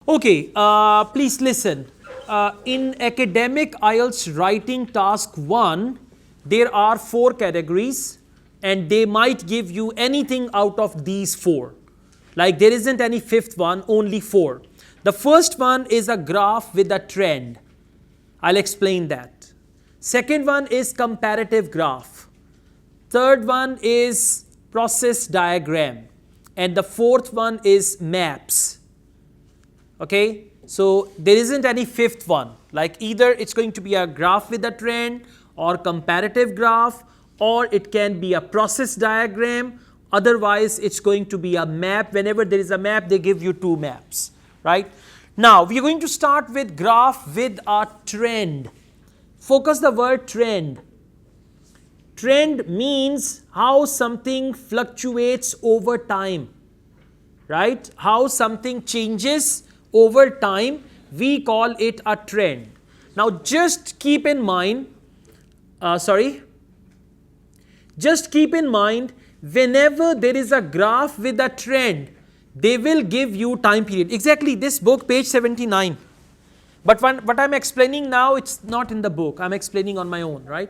Okay, please listen. In academic IELTS writing task 1, there are 4 categories and they might give you anything out of these 4. Like there isn't any 5th one, only 4. The first one is a graph with a trend. I'll explain that. Second one is comparative graph. Third one is process diagram. And the fourth one is maps. Okay, so there isn't any 5th one. Like either it's going to be a graph with a trend or comparative graph, or it can be a process diagram. Otherwise, it's going to be a map. Whenever there is a map, they give you 2 maps, right? Now, we are going to start with graph with a trend. Focus the word trend. Trend means how something fluctuates over time, right? How something changes over time, we call it a trend. Now just keep in mind, just keep in mind, whenever there is a graph with a trend, they will give you time period. Exactly this book, page 79. But what I'm explaining now, it's not in the book. I'm explaining on my own, right?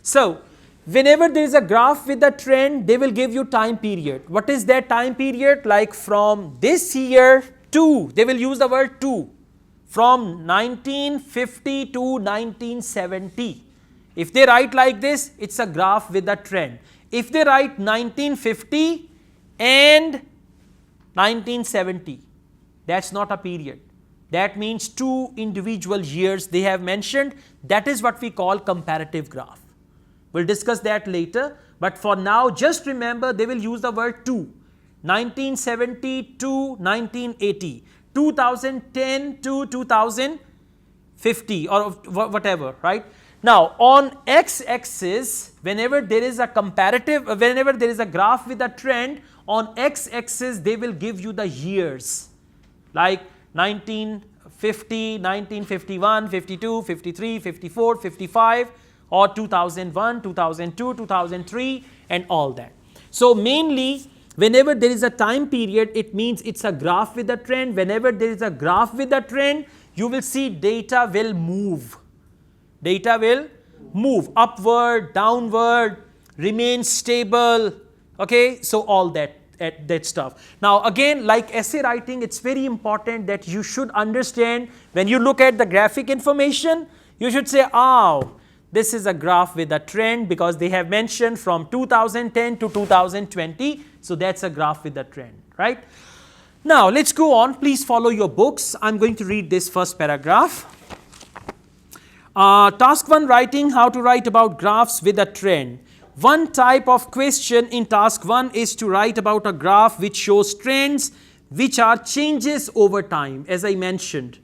So whenever there is a graph with a trend, they will give you time period. What is that time period? Like from this year to, they will use the word to, from 1950 to 1970. If they write like this, it's a graph with a trend. If they write 1950 and 1970, that's not a period. That means 2 individual years they have mentioned. That is what we call comparative graph. We'll discuss that later, but for now just remember they will use the word to. 1970 to 1980, 2010 to 2050 or whatever, right? Now on x-axis, whenever there is a comparative, whenever there is a graph with a trend, on x-axis they will give you the years, like 1950, 1951, 52, 53, 54, 55, or 2001, 2002, 2003 and all that. So mainly whenever there is a time period, it means it's a graph with a trend. Whenever there is a graph with a trend, you will see data will move. Data will move upward, downward, remain stable. Okay, so all that stuff. Now again, like essay writing, it's very important that you should understand when you look at the graphic information, you should say, oh, this is a graph with a trend because they have mentioned from 2010 to 2020. So that's a graph with a trend, right? Now let's go on. Please follow your books. I'm going to read this first paragraph. Task 1, writing, how to write about graphs with a trend. One type of question in task 1 is to write about a graph which shows trends which are changes over time, as I mentioned.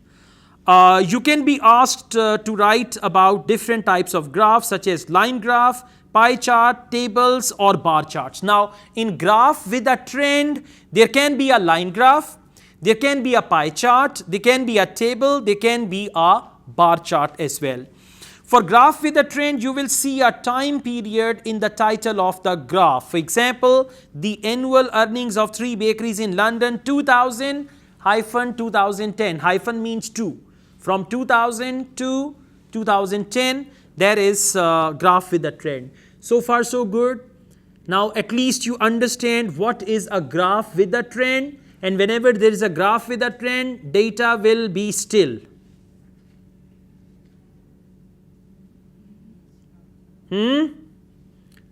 You can be asked to write about different types of graphs such as line graph, pie chart, tables or bar charts. Now in graph with a trend, there can be a line graph, there can be a pie chart, there can be a table, there can be a bar chart as well. For graph with a trend, you will see a time period in the title of the graph. For example, the annual earnings of 3 bakeries in London 2000-2010. Hyphen means 2. From 2000 to 2010, there is a graph with a trend. So far so good. Now at least you understand what is a graph with a trend, and whenever there is a graph with a trend, data will be still.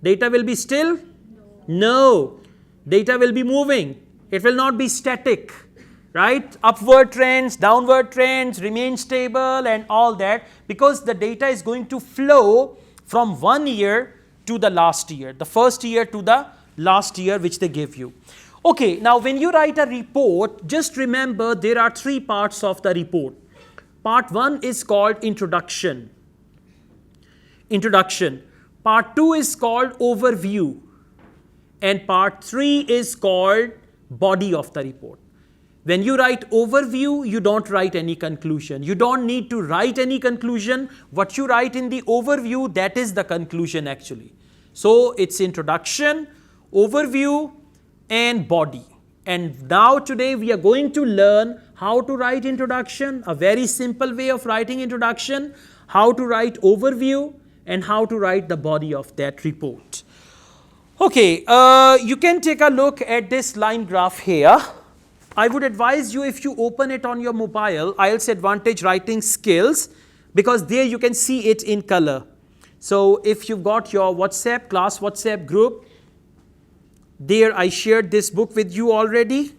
Data will be still? No. Data will be moving. It will not be static, right? Upward trends, downward trends, remain stable and all that, because the data is going to flow from one year to the last year, the first year to the last year which they give you. Okay, now when you write a report, just remember there are 3 parts of the report. Part 1 is called introduction. Part 2 is called overview. And part 3 is called body of the report. When you write overview, you don't write any conclusion. You don't need to write any conclusion. What you write in the overview, that is the conclusion actually. So it's introduction, overview and body. And now today we are going to learn how to write introduction, a very simple way of writing introduction, how to write overview, and how to write the body of that report. Okay, you can take a look at this line graph here. I would advise you, if you open it on your mobile, IELTS Advantage Writing Skills, because there you can see it in color. So if you've got your WhatsApp, class WhatsApp group, there I shared this book with you already.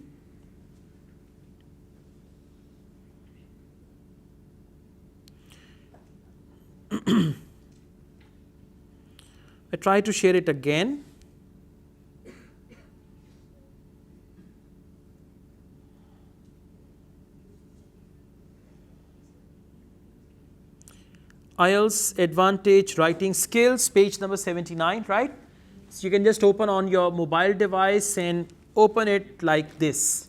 I try to share it again. IELTS Advantage Writing Skills, page number 79, right? So you can just open on your mobile device and open it like this.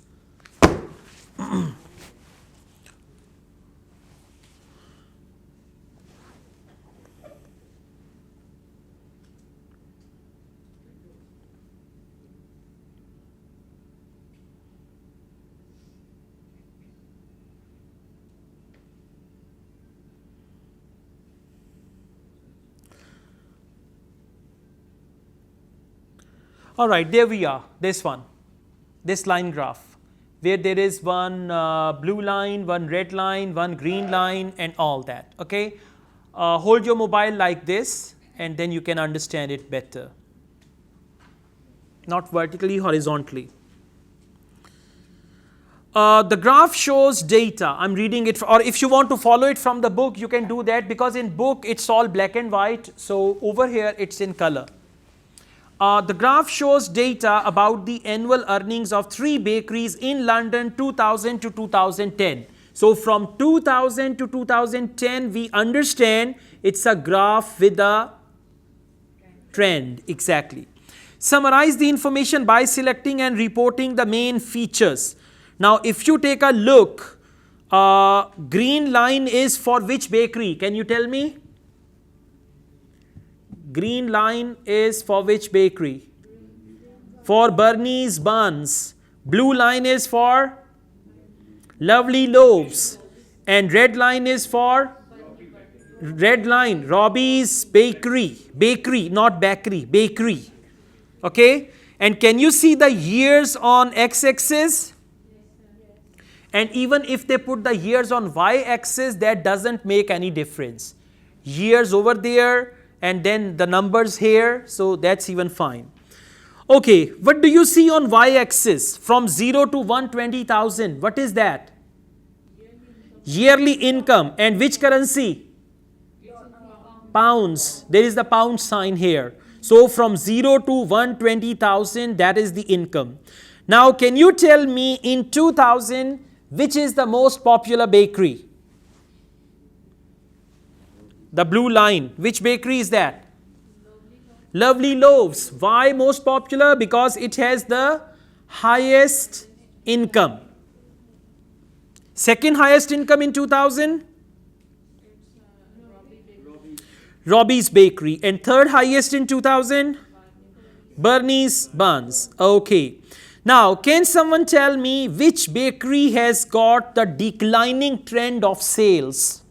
All right, there we are, this one, this line graph, where there is one blue line, one red line, one green line, and all that, okay? Hold your mobile like this, and then you can understand it better. Not vertically, horizontally. The graph shows data. I'm reading it, or if you want to follow it from the book, you can do that, because in book it's all black and white, so over here it's in color. The graph shows data about the annual earnings of 3 bakeries in London 2000 to 2010. So from 2000 to 2010, we understand it's a graph with a trend, exactly. Summarize the information by selecting and reporting the main features. Now, if you take a look, green line is for which bakery? Can you tell me? Green line is for which bakery? For Bernie's Buns. Blue line is for Lovely Loaves. And red line is for red line, Robbie's Bakery. Bakery, not bakery, bakery. Okay? And can you see the years on x-axis? And even if they put the years on y-axis, that doesn't make any difference. Years over there, and then the numbers here, so that's even fine. Okay, what do you see on y-axis from 0 to 120,000? What is that? Yearly income. And which currency? Pounds. There is the pound sign here. So from 0 to 120,000, that is the income. Now, can you tell me in 2000, which is the most popular bakery? The blue line. Which bakery is that? Lovely Loaves. Why most popular? Because it has the highest income. Second highest income in 2000? Robbie's Bakery. And third highest in 2000? Bernie's Buns. Okay. Now, can someone tell me which bakery has got the declining trend of sales?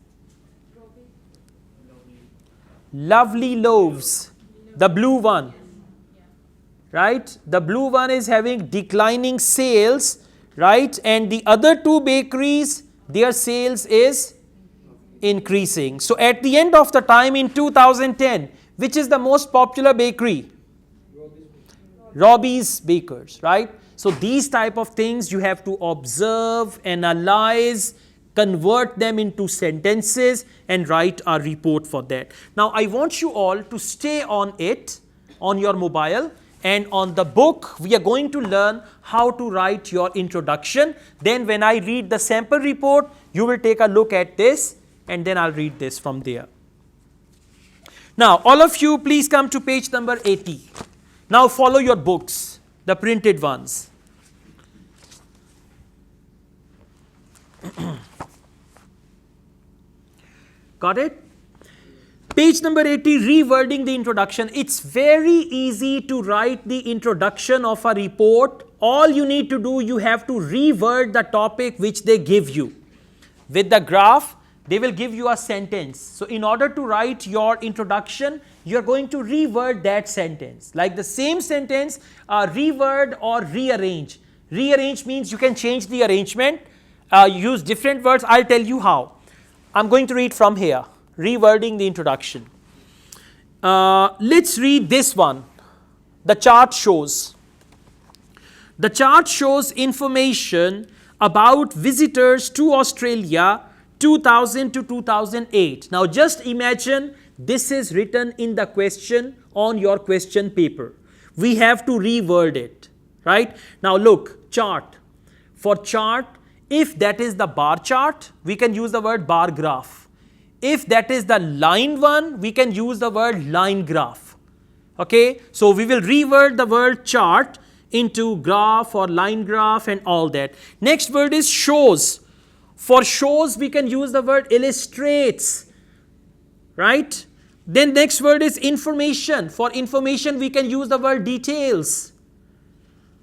Lovely Loaves, the blue one, right? The blue one is having declining sales, right? And the other two bakeries, their sales is increasing. So at the end of the time in 2010, which is the most popular bakery? Robbie's Bakers, right? So these type of things you have to observe, analyze, convert them into sentences, and write a report for that. Now, I want you all to stay on it, on your mobile, and on the book, we are going to learn how to write your introduction. Then when I read the sample report, you will take a look at this, and then I'll read this from there. Now, all of you, please come to page number 80. Now, follow your books, the printed ones. Got it? Page number 80, rewording the introduction. It's very easy to write the introduction of a report all you need to do, you have to reword the topic which they give you. With the graph, they will give you a sentence. So in order to write your introduction, you are going to reword that sentence. Like the same sentence, reword or rearrange. Rearrange means you can change the arrangement, use different words. I'll tell you how. I'm going to read from here, rewording the introduction. Let's read this one. The chart shows. The chart shows information about visitors to Australia 2000 to 2008. Now just imagine this is written in the question on your question paper. We have to reword it, right? Now look, chart. For chart, if that is the bar chart, we can use the word bar graph. If that is the line one, we can use the word line graph. Okay, so we will reword the word chart into graph or line graph and all that. Next word is shows. For shows, we can use the word illustrates, right? Then next word is information. For information, we can use the word details.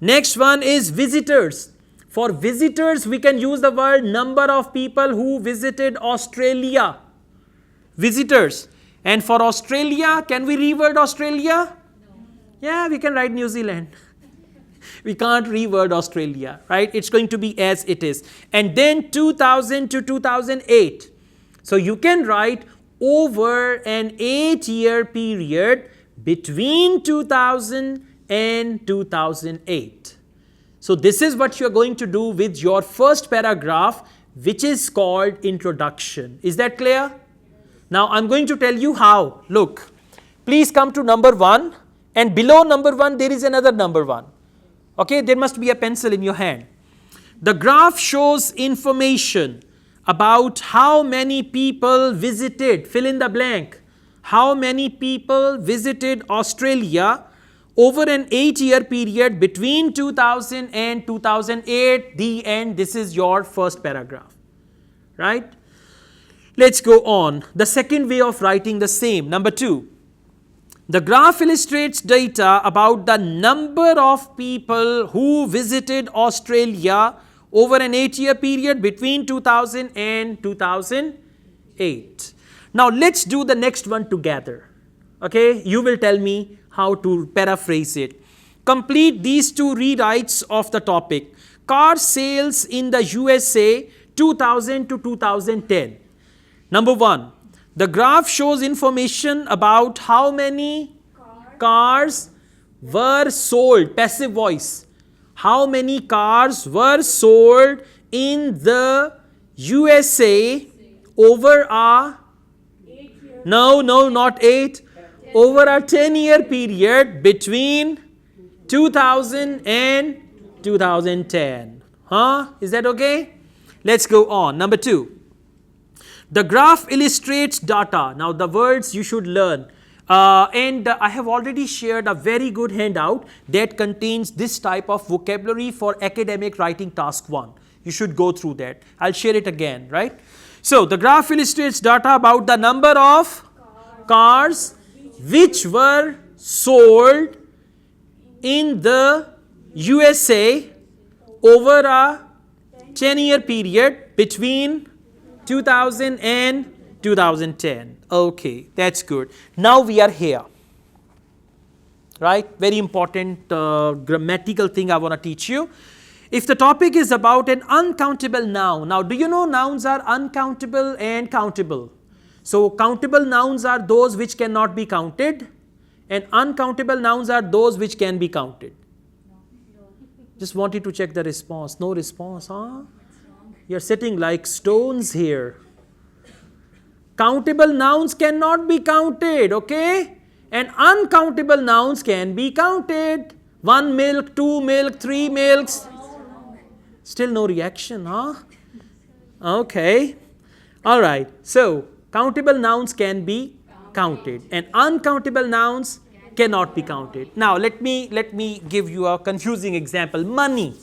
Next one is visitors. For visitors, we can use the word number of people who visited Australia. Visitors. And for Australia, can we reword Australia? No. Yeah, we can write New Zealand. We can't reword Australia, right? It's going to be as it is. And then 2000 to 2008. So you can write over an 8-year period between 2000 and 2008. So this is what you're going to do with your first paragraph, which is called introduction. Is that clear? Now I'm going to tell you how. Look, please come to number 1, and below number 1 there is another number 1. Okay, there must be a pencil in your hand. The graph shows information about how many people visited, fill in the blank, how many people visited Australia over an 8-year period between 2000 and 2008, the end. This is your first paragraph, right? Let's go on. The second way of writing the same, number 2. The graph illustrates data about the number of people who visited Australia over an 8-year period between 2000 and 2008. Now let's do the next one together. Okay, you will tell me how to paraphrase it. Complete these 2 rewrites of the topic. Car sales in the USA 2000 to 2010. Number 1. The graph shows information about how many cars were sold, passive voice. How many cars were sold in the USA over a, no, not 8, over a 10-year period between 2000 and 2010. Huh? Is that okay? Let's go on. Number 2. The graph illustrates data. Now the words you should learn. And I have already shared a very good handout that contains this type of vocabulary for academic writing task 1. You should go through that. I'll share it again, right? So the graph illustrates data about the number of cars which were sold in the USA over a 10-year period between 2000 and 2010. Okay, that's good. Now we are here, right? Very important grammatical thing I want to teach you. If the topic is about an uncountable noun. Now, do you know nouns are uncountable and countable? So, countable nouns are those which cannot be counted, and uncountable nouns are those which can be counted. Just wanted to check the response. No response, huh? You're sitting like stones here. Countable nouns cannot be counted, okay? And uncountable nouns can be counted. 1 milk, 2 milk, 3 milks. Still no reaction, huh? Okay. All right. So, countable nouns can be counted and uncountable nouns cannot be counted. Now, let me give you a confusing example. Money.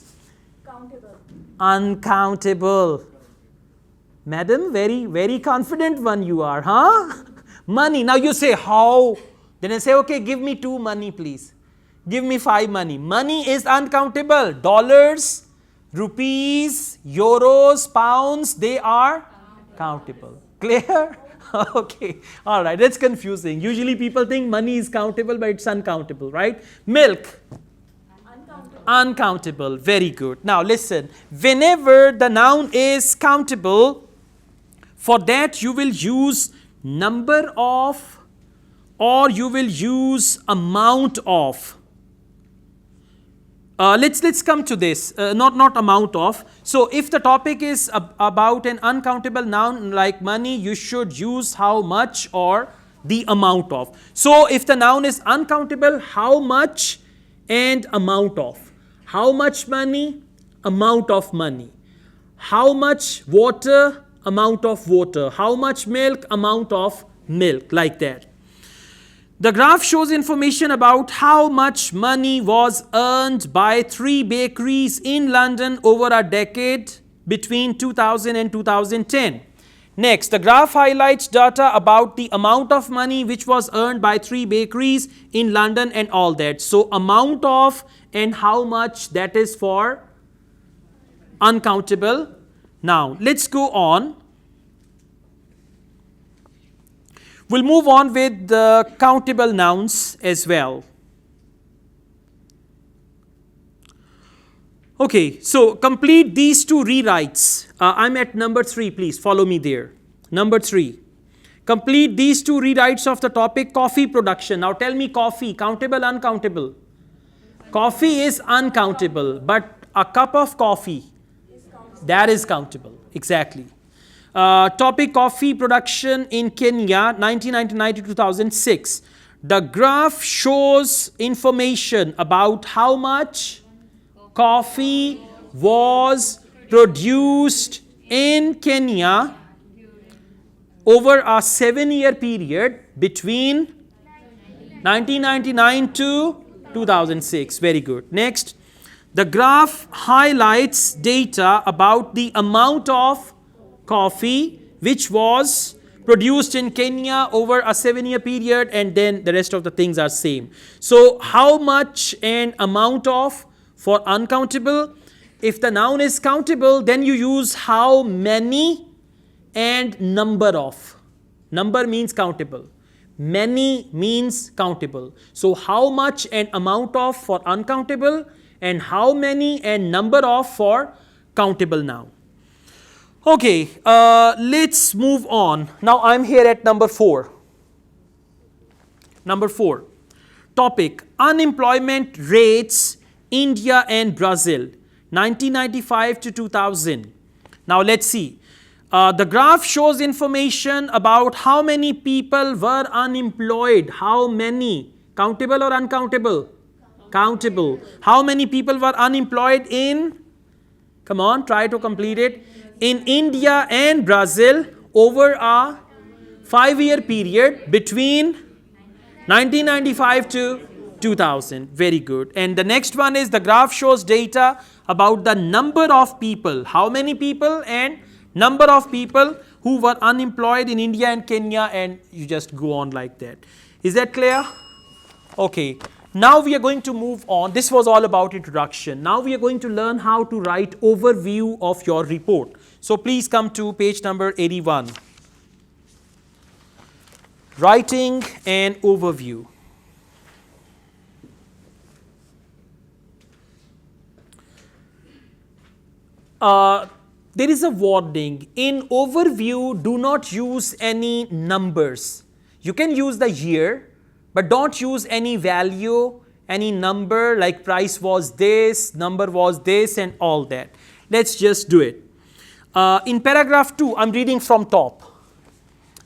Countable. Uncountable. Madam, very confident one you are, huh? Money. Now you say how? Then I say, okay, give me 2 money, please. Give me 5 money. Money is uncountable. Dollars, rupees, euros, pounds, they are countable. Clear? Okay. All right. That's confusing. Usually people think money is countable, but it's uncountable, right? Milk. Uncountable. Very good. Now listen. Whenever the noun is countable, for that you will use number of or you will use amount of. Let's come to this, not amount of. So if the topic is about an uncountable noun like money, you should use how much or the amount of. So if the noun is uncountable, how much and amount of. How much money, amount of money. How much water, amount of water. How much milk, amount of milk, like that. The graph shows information about how much money was earned by 3 bakeries in London over a decade between 2000 and 2010. Next, the graph highlights data about the amount of money which was earned by 3 bakeries in London and all that. So, amount of and how much, that is for uncountable. Now, let's go on. We'll move on with the countable nouns as well. Okay, so complete these 2 rewrites. I'm at number 3, please follow me there. Number 3. Complete these 2 rewrites of the topic coffee production. Now tell me, coffee, countable, uncountable? Coffee is uncountable, but a cup of coffee, that is countable. Exactly. Topic coffee production in Kenya 1999 to 2006. The graph shows information about how much coffee was produced in Kenya over a 7-year period between 1999 to 2006. Very good. Next, the graph highlights data about the amount of coffee which was produced in Kenya over a 7-year period, and then the rest of the things are same. So how much and amount of for uncountable. If the noun is countable, then you use how many and number of. Number means countable. Many means countable. So how much and amount of for uncountable, and how many and number of for countable noun. Okay, let's move on. Now I'm here at number 4. Number 4. Topic unemployment rates India and Brazil 1995 to 2000. Now let's see. The graph shows information about how many people were unemployed. How many? Countable or uncountable? Countable. How many people were unemployed in? Come on, try to complete it. In India and Brazil over a 5-year period between 1995 to 2000. Very good. And the next one is the graph shows data about the number of people. How many people and number of people who were unemployed in India and Kenya, and you just go on like that. Is that clear? Okay. Now we are going to move on. This was all about introduction. Now we are going to learn how to write overview of your report. So please come to page number 81. Writing an overview. There is a warning. In overview, do not use any numbers. You can use the year, but don't use any value, any number like price was this, number was this, and all that. Let's just do it. In paragraph 2, I'm reading from top.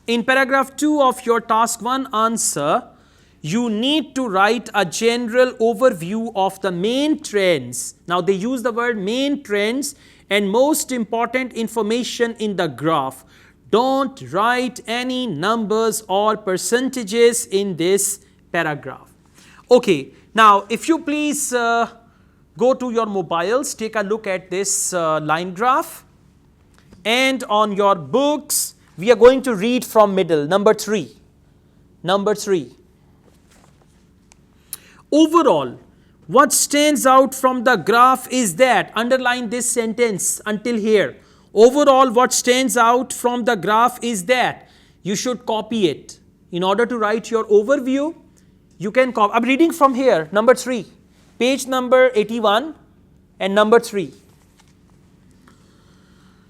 In paragraph 2 of your task 1 answer, you need to write a general overview of the main trends. Now they use the word main trends and most important information in the graph. Don't write any numbers or percentages in this paragraph. Okay, now if you please go to your mobiles, take a look at this line graph, and on your books we are going to read from middle, number 3. Number 3. Overall, what stands out from the graph is that, underline this sentence until here. Overall, what stands out from the graph is that you should copy it. In order to write your overview, you can copy. I'm reading from here, number 3, page number 81 and number 3.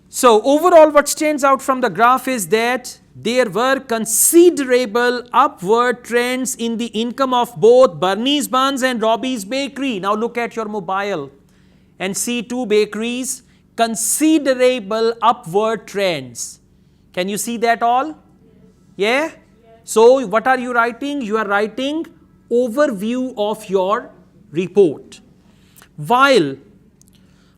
So overall, what stands out from the graph is that there were considerable upward trends in the income of both Bernie's Buns and Robbie's Bakery. Now look at your mobile and see 2 bakeries, considerable upward trends. Can you see that all? Yeah? So what are you writing? You are writing overview of your report. While,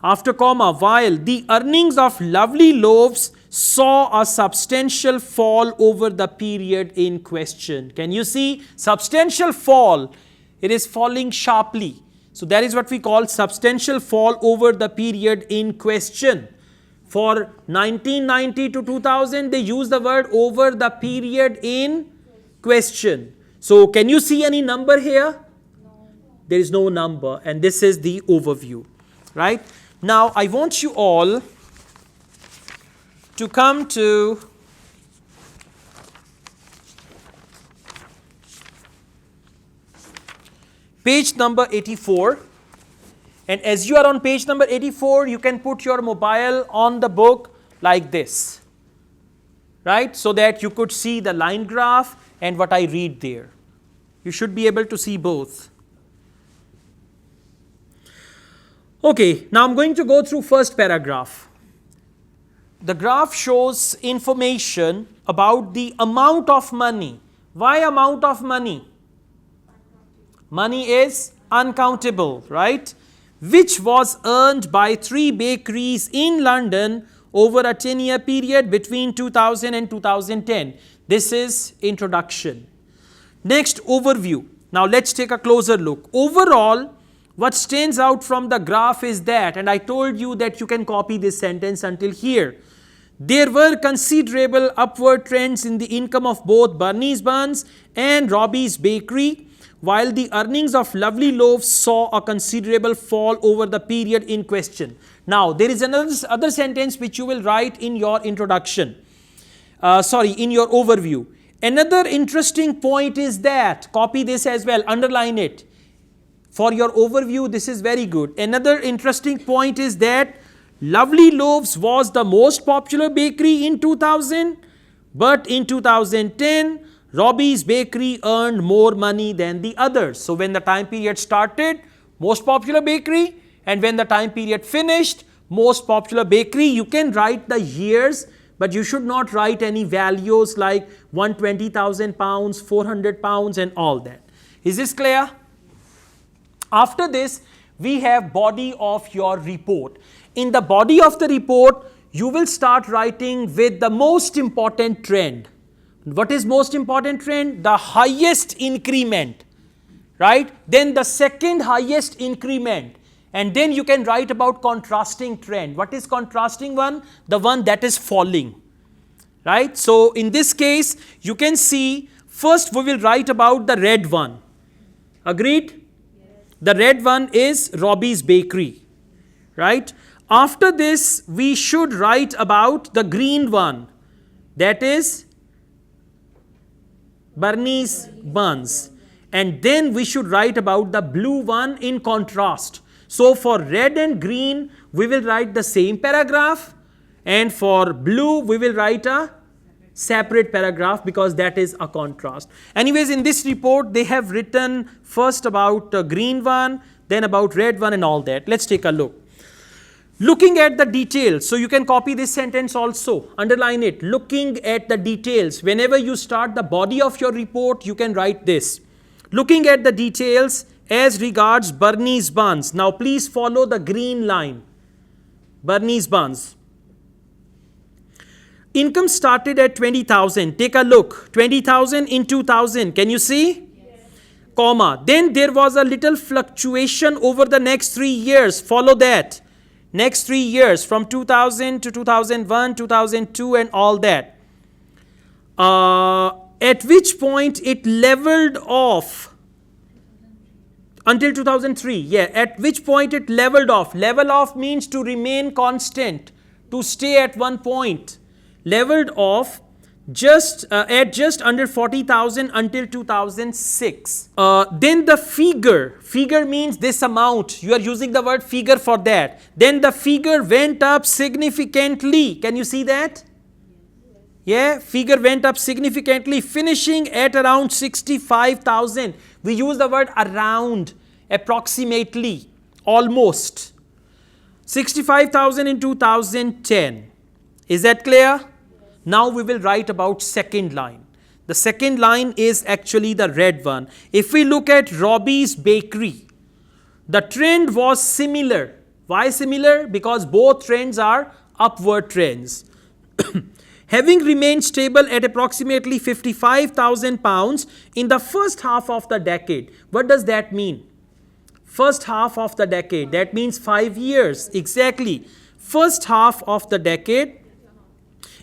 after comma, while the earnings of Lovely Loaves saw a substantial fall over the period in question. Can you see? Substantial fall. It is falling sharply. So that is what we call substantial fall over the period in question. For 1990 to 2000, they use the word over the period in question. So can you see any number here? There is no number, and this is the overview, right? Now I want you all to come to page number 84, and as you are on page number 84, you can put your mobile on the book like this, right? So that you could see the line graph and what I read there. You should be able to see both. Okay, now I'm going to go through first paragraph. The graph shows information about the amount of money. Why amount of money? Money is uncountable, right? Which was earned by 3 bakeries in London over a 10-year period between 2000 and 2010. This is introduction. Next, overview. Now let's take a closer look. Overall, what stands out from the graph is that, and I told you that you can copy this sentence until here. There were considerable upward trends in the income of both Bernie's Buns and Robbie's Bakery, while the earnings of Lovely Loaves saw a considerable fall over the period in question. Now, there is another other sentence which you will write in your introduction. In your overview. Another interesting point is that, copy this as well, underline it. For your overview, this is very good. Another interesting point is that Lovely Loaves was the most popular bakery in 2000, but in 2010, Robbie's Bakery earned more money than the others. So when the time period started, most popular bakery, and when the time period finished, most popular bakery. You can write the years, but you should not write any values like 120,000 pounds, 400 pounds and all that. Is this clear? After this, we have body of your report. In the body of the report, you will start writing with the most important trend. What is most important trend? The highest increment, right? Then the second highest increment. And then you can write about contrasting trend. What is contrasting one? The one that is falling, right? So in this case, you can see, first we will write about the red one. Agreed? Yes. The red one is Robbie's Bakery, right? After this, we should write about the green one. That is Bernie's Buns. And then we should write about the blue one in contrast. So for red and green, we will write the same paragraph, and for blue, we will write a separate paragraph because that is a contrast. Anyways, in this report, they have written first about the green one, then about red one and all that. Let's take a look. Looking at the details, so you can copy this sentence also, underline it. Looking at the details, whenever you start the body of your report, you can write this. Looking at the details as regards Bernie's Buns. Now please follow the green line. Bernie's Buns. Income started at 20,000. Take a look. 20,000 in 2000. Can you see? Yes. Comma. Then there was a little fluctuation over the next 3 years. Follow that. Next 3 years from 2000 to 2001, 2002 and all that. At which point it leveled off. Until 2003, yeah, at which point it leveled off. Level off means to remain constant, to stay at one point. Leveled off at just under 40,000 until 2006. Then the figure means this amount. You are using the word figure for that. Then the figure went up significantly. Can you see that? Yeah, figure went up significantly, finishing at around 65,000. We use the word around, approximately, almost. 65,000 in 2010. Is that clear? Now we will write about second line. The second line is actually the red one. If we look at Robbie's Bakery, the trend was similar. Why similar? Because both trends are upward trends. Having remained stable at approximately 55,000 pounds in the first half of the decade. What does that mean? First half of the decade. That means 5 years. Exactly. First half of the decade.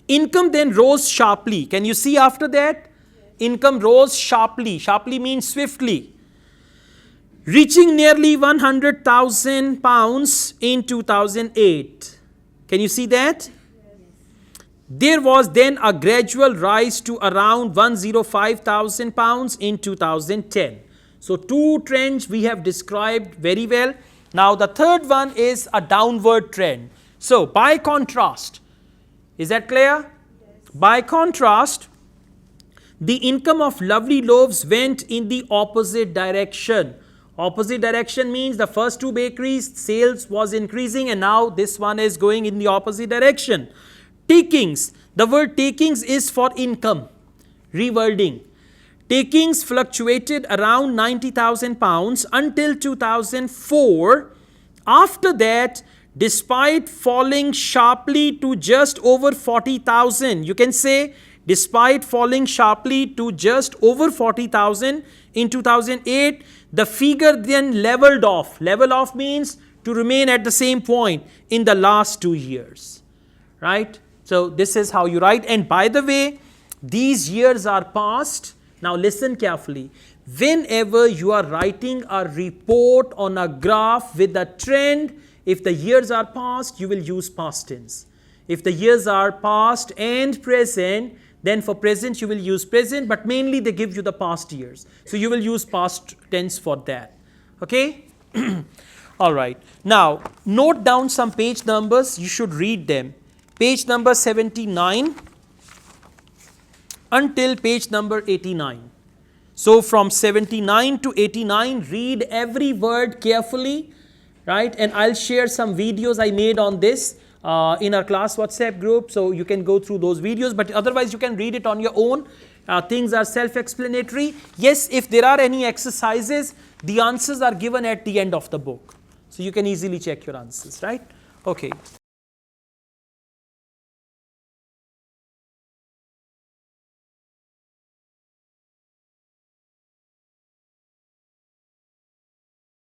Income then rose sharply. Can you see after that? Income rose sharply. Sharply means swiftly. Reaching nearly 100,000 pounds in 2008. Can you see that? There was then a gradual rise to around 105,000 pounds in 2010. So two trends we have described very well. Now the third one is a downward trend. So by contrast, is that clear? Yes. By contrast, the income of Lovely Loaves went in the opposite direction. Opposite direction means the first two bakeries sales was increasing and now this one is going in the opposite direction. Takings. The word takings is for income. Rewording. Takings fluctuated around 90,000 pounds until 2004. After that, despite falling sharply to just over 40,000, you can say despite falling sharply to just over 40,000 in 2008, the figure then leveled off. Level off means to remain at the same point in the last 2 years, right? So this is how you write. And by the way, these years are past. Now listen carefully. Whenever you are writing a report on a graph with a trend, if the years are past, you will use past tense. If the years are past and present, then for present you will use present, but mainly they give you the past years. So you will use past tense for that. Okay? All right. Now, note down some page numbers. You should read them. Page number 79 until page number 89. So from 79 to 89, read every word carefully, right? And I'll share some videos I made on this in our class WhatsApp group. So you can go through those videos, but otherwise you can read it on your own. Things are self-explanatory. Yes, if there are any exercises, the answers are given at the end of the book. So you can easily check your answers, right? Okay.